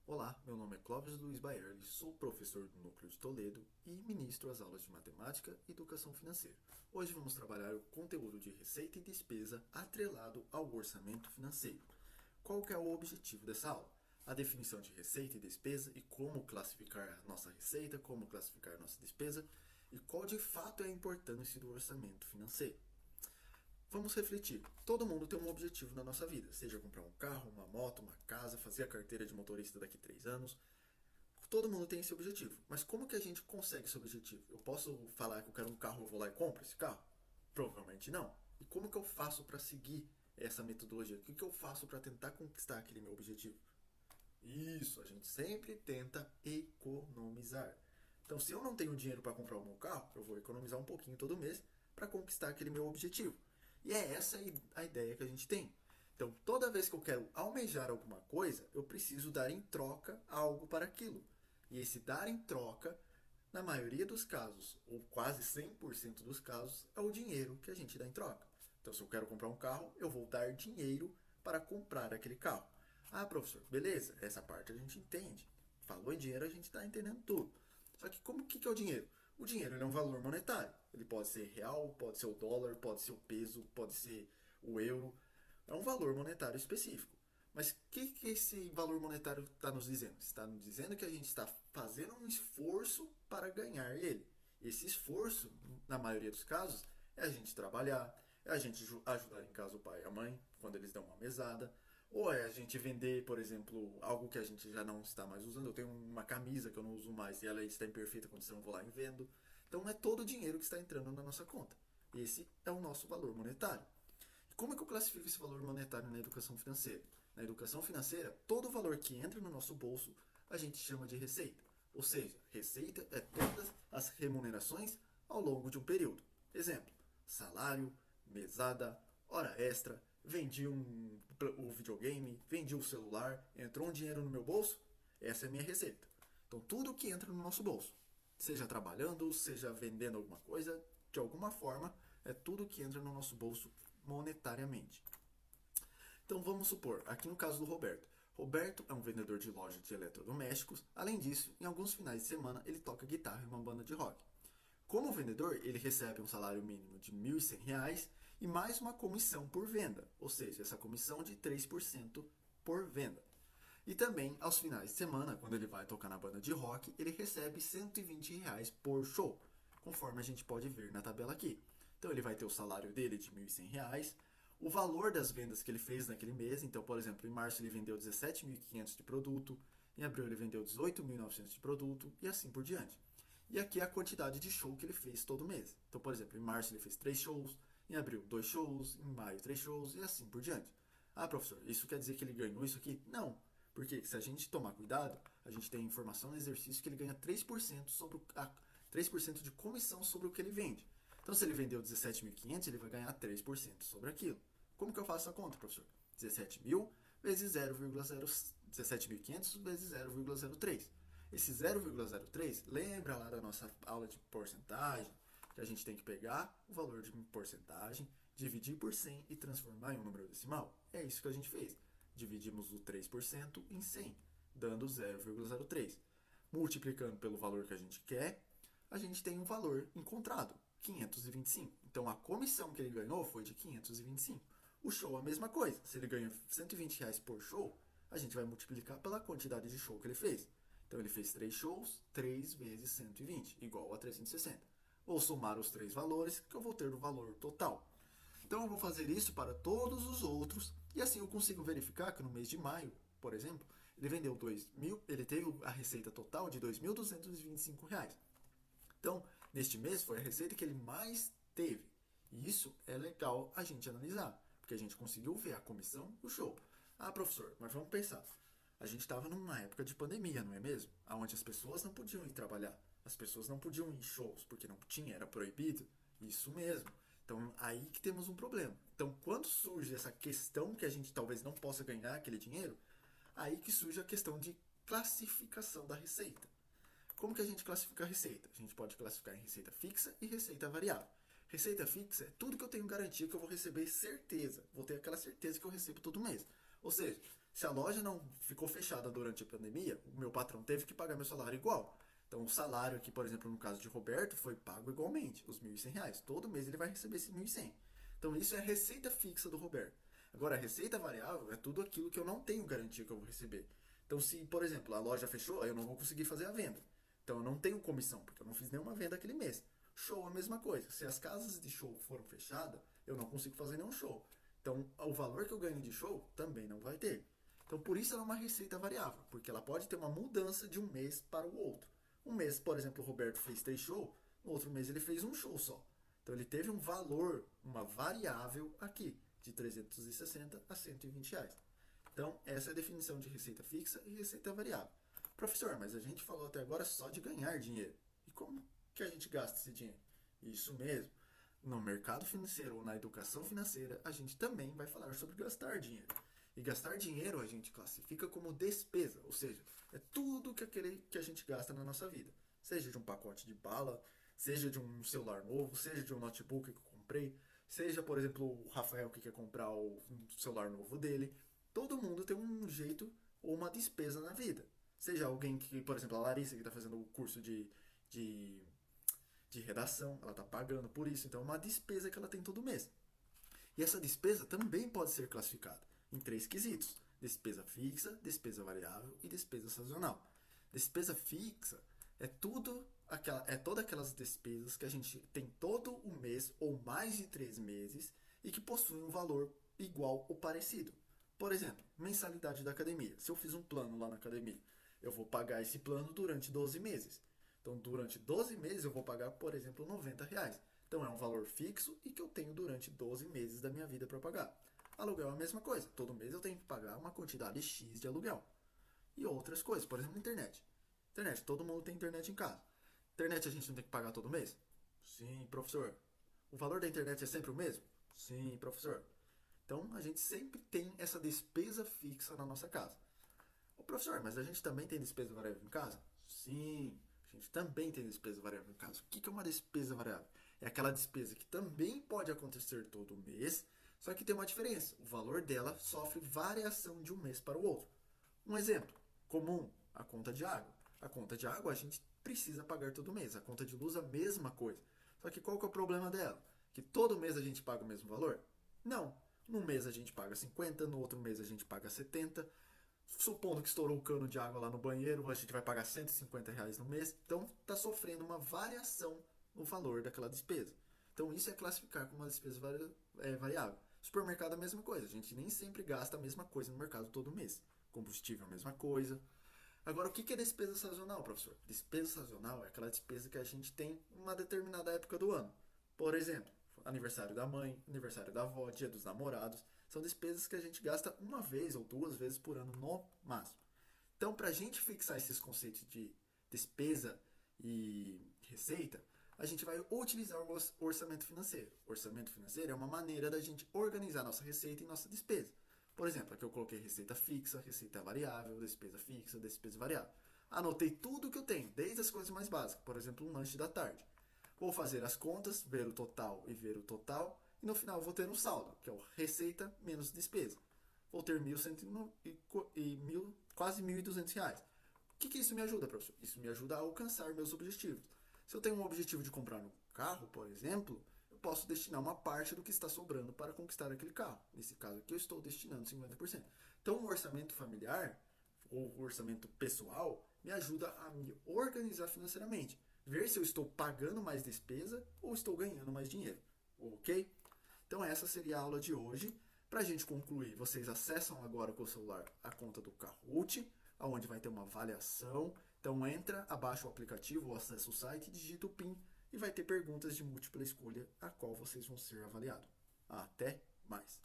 Olá, meu nome é Clóvis Luiz Baerli, sou professor do Núcleo de Toledo e ministro as aulas de Matemática e Educação Financeira. Hoje vamos trabalhar o conteúdo de receita e despesa atrelado ao orçamento financeiro. Qual que é o objetivo dessa aula? A definição de receita e despesa e como classificar a nossa receita, como classificar a nossa despesa e qual de fato é a importância do orçamento financeiro. Vamos refletir. Todo mundo tem um objetivo na nossa vida, seja comprar um carro, uma moto, uma casa, fazer a carteira de motorista daqui a 3 anos. Todo mundo tem esse objetivo. Mas como que a gente consegue esse objetivo? Eu posso falar que eu quero um carro, eu vou lá e compro esse carro? Provavelmente não. E como que eu faço para seguir essa metodologia? O que eu faço para tentar conquistar aquele meu objetivo? Isso, a gente sempre tenta economizar. Então, se eu não tenho dinheiro para comprar o meu carro, eu vou economizar um pouquinho todo mês para conquistar aquele meu objetivo. E é essa a ideia que a gente tem. Então, toda vez que eu quero almejar alguma coisa, eu preciso dar em troca algo para aquilo. E esse dar em troca, na maioria dos casos, ou quase 100% dos casos, é o dinheiro que a gente dá em troca. Então, se eu quero comprar um carro, eu vou dar dinheiro para comprar aquele carro. Ah, professor, beleza, essa parte a gente entende. Falou em dinheiro, a gente está entendendo tudo. Só que como que é o dinheiro? O dinheiro é um valor monetário. Ele pode ser real, pode ser o dólar, pode ser o peso, pode ser o euro. É um valor monetário específico. Mas o que esse valor monetário está nos dizendo? Está nos dizendo que a gente está fazendo um esforço para ganhar ele. Esse esforço, na maioria dos casos, é a gente trabalhar, é a gente ajudar em casa o pai e a mãe, quando eles dão uma mesada, ou é a gente vender, por exemplo, algo que a gente já não está mais usando. Eu tenho uma camisa que eu não uso mais e ela está em perfeita condição, eu vou lá e vendo. Então é todo o dinheiro que está entrando na nossa conta. Esse é o nosso valor monetário. E como é que eu classifico esse valor monetário na educação financeira? Na educação financeira, todo o valor que entra no nosso bolso a gente chama de receita. Ou seja, receita é todas as remunerações ao longo de um período. Exemplo: salário, mesada, hora extra, vendi um videogame, vendi um celular, entrou um dinheiro no meu bolso, essa é a minha receita. Então tudo que entra no nosso bolso, seja trabalhando, seja vendendo alguma coisa, de alguma forma, é tudo que entra no nosso bolso monetariamente. Então vamos supor, aqui no caso do Roberto. Roberto é um vendedor de loja de eletrodomésticos. Além disso, em alguns finais de semana ele toca guitarra em uma banda de rock. Como vendedor, ele recebe um salário mínimo de R$ 1.100 e mais uma comissão por venda, ou seja, essa comissão de 3% por venda. E também, aos finais de semana, quando ele vai tocar na banda de rock, ele recebe R$ 120 por show, conforme a gente pode ver na tabela aqui. Então ele vai ter o salário dele de R$ 1.100, o valor das vendas que ele fez naquele mês. Então, por exemplo, em março ele vendeu 17.500 de produto, em abril ele vendeu 18.900 de produto e assim por diante. E aqui é a quantidade de show que ele fez todo mês. Então, por exemplo, em março ele fez 3 shows, em abril 2 shows, em maio 3 shows e assim por diante. Ah, professor, isso quer dizer que ele ganhou isso aqui? Não. Porque se a gente tomar cuidado, a gente tem informação no exercício que ele ganha 3% sobre 3% de comissão sobre o que ele vende. Então, se ele vendeu 17.500, ele vai ganhar 3% sobre aquilo. Como que eu faço a conta, professor? 17.000 vezes 17.500 vezes 0,03. Esse 0,03, lembra lá da nossa aula de porcentagem, que a gente tem que pegar o valor de porcentagem, dividir por 100 e transformar em um número decimal? É isso que a gente fez. Dividimos o 3% em 100, dando 0,03. Multiplicando pelo valor que a gente quer, a gente tem um valor encontrado, 525. Então a comissão que ele ganhou foi de 525. O show é a mesma coisa. Se ele ganha R$ 120 por show, a gente vai multiplicar pela quantidade de show que ele fez. Então ele fez 3 shows, 3 vezes 120, igual a 360. Vou somar os três valores, que eu vou ter o valor total. Então eu vou fazer isso para todos os outros, e assim eu consigo verificar que no mês de maio, por exemplo, ele vendeu 2.000, ele teve a receita total de R$ 2.225. Então, neste mês foi a receita que ele mais teve. E isso é legal a gente analisar, porque a gente conseguiu ver a comissão do show. Ah, professor, mas vamos pensar. A gente estava numa época de pandemia, não é mesmo? Onde as pessoas não podiam ir trabalhar. As pessoas não podiam ir em shows, porque não tinha, era proibido. Isso mesmo. Então, aí que temos um problema. Então, quando surge essa questão que a gente talvez não possa ganhar aquele dinheiro, aí que surge a questão de classificação da receita. Como que a gente classifica a receita? A gente pode classificar em receita fixa e receita variável. Receita fixa é tudo que eu tenho garantia que eu vou receber certeza. Vou ter aquela certeza que eu recebo todo mês. Ou seja, Se a loja não ficou fechada durante a pandemia, o meu patrão teve que pagar meu salário igual. Então o salário aqui, por exemplo, no caso de Roberto, foi pago igualmente, os R$ 1.100. Todo mês ele vai receber esses 1.100. Então isso é a receita fixa do Roberto. Agora, a receita variável é tudo aquilo que eu não tenho garantia que eu vou receber. Então, se, por exemplo, a loja fechou, eu não vou conseguir fazer a venda. Então, eu não tenho comissão, porque eu não fiz nenhuma venda aquele mês. Show, a mesma coisa. Se as casas de show foram fechadas, eu não consigo fazer nenhum show. Então, o valor que eu ganho de show também não vai ter. Então, por isso ela é uma receita variável, porque ela pode ter uma mudança de um mês para o outro. Um mês, por exemplo, o Roberto fez 3 shows, no outro mês ele fez um show só. Então, ele teve um valor, uma variável aqui, de 360 a R$ 120. Então, essa é a definição de receita fixa e receita variável. Professor, mas a gente falou até agora só de ganhar dinheiro. E como que a gente gasta esse dinheiro? Isso mesmo. No mercado financeiro ou na educação financeira, a gente também vai falar sobre gastar dinheiro. E gastar dinheiro a gente classifica como despesa, ou seja, é tudo que a gente gasta na nossa vida. Seja de um pacote de bala, seja de um celular novo, seja de um notebook que eu comprei, seja, por exemplo, o Rafael que quer comprar o celular novo dele. Todo mundo tem um jeito ou uma despesa na vida. Seja alguém que, por exemplo, a Larissa que está fazendo o curso de, de redação, ela está pagando por isso, então é uma despesa que ela tem todo mês. E essa despesa também pode ser classificada em 3 quesitos: despesa fixa, despesa variável e despesa sazonal. Despesa fixa é todas aquelas despesas que a gente tem todo o mês ou mais de 3 meses e que possuem um valor igual ou parecido. Por exemplo, mensalidade da academia. Se eu fiz um plano lá na academia, eu vou pagar esse plano durante 12 meses. Então, durante 12 meses eu vou pagar, por exemplo, R$ 90. Então, é um valor fixo e que eu tenho durante 12 meses da minha vida para pagar. Aluguel é a mesma coisa. Todo mês eu tenho que pagar uma quantidade X de aluguel. E outras coisas, por exemplo, internet. Internet, todo mundo tem internet em casa. Internet a gente não tem que pagar todo mês? Sim, professor. O valor da internet é sempre o mesmo? Sim, professor. Então, a gente sempre tem essa despesa fixa na nossa casa. Ô, professor, mas a gente também tem despesa variável em casa? Sim, a gente também tem despesa variável em casa. O que é uma despesa variável? É aquela despesa que também pode acontecer todo mês, só que tem uma diferença. O valor dela sofre variação de um mês para o outro. Um exemplo comum, a conta de água. A conta de água a gente precisa pagar todo mês. A conta de luz a mesma coisa. Só que qual que é o problema dela? Que todo mês a gente paga o mesmo valor? Não. Num mês a gente paga 50, no outro mês a gente paga 70. Supondo que estourou o cano de água lá no banheiro, a gente vai pagar R$ 150 no mês. Então está sofrendo uma variação no valor daquela despesa. Então isso é classificar como uma despesa variável. Supermercado é a mesma coisa. A gente nem sempre gasta a mesma coisa no mercado todo mês. Combustível é a mesma coisa. Agora, o que é despesa sazonal, professor? Despesa sazonal é aquela despesa que a gente tem em uma determinada época do ano. Por exemplo, aniversário da mãe, aniversário da avó, dia dos namorados. São despesas que a gente gasta uma vez ou 2 vezes por ano no máximo. Então, para a gente fixar esses conceitos de despesa e receita, a gente vai utilizar o orçamento financeiro. O orçamento financeiro é uma maneira da gente organizar nossa receita e nossa despesa. Por exemplo, aqui eu coloquei receita fixa, receita variável, despesa fixa, despesa variável. Anotei tudo que eu tenho, desde as coisas mais básicas, por exemplo, um lanche da tarde. Vou fazer as contas, ver o total e ver o total, e no final vou ter um saldo, que é o receita menos despesa. Vou ter quase R$ 1.200. O que isso me ajuda, professor? Isso me ajuda a alcançar meus objetivos. Se eu tenho um objetivo de comprar um carro, por exemplo, eu posso destinar uma parte do que está sobrando para conquistar aquele carro. Nesse caso aqui, eu estou destinando 50%. Então, o orçamento familiar, ou o orçamento pessoal, me ajuda a me organizar financeiramente. Ver se eu estou pagando mais despesa ou estou ganhando mais dinheiro. Ok? Então, essa seria a aula de hoje. Para a gente concluir, vocês acessam agora com o celular a conta do Kahoot, onde vai ter uma avaliação. Então entra, abaixa o aplicativo ou acessa o site, digita o PIN e vai ter perguntas de múltipla escolha a qual vocês vão ser avaliados. Até mais!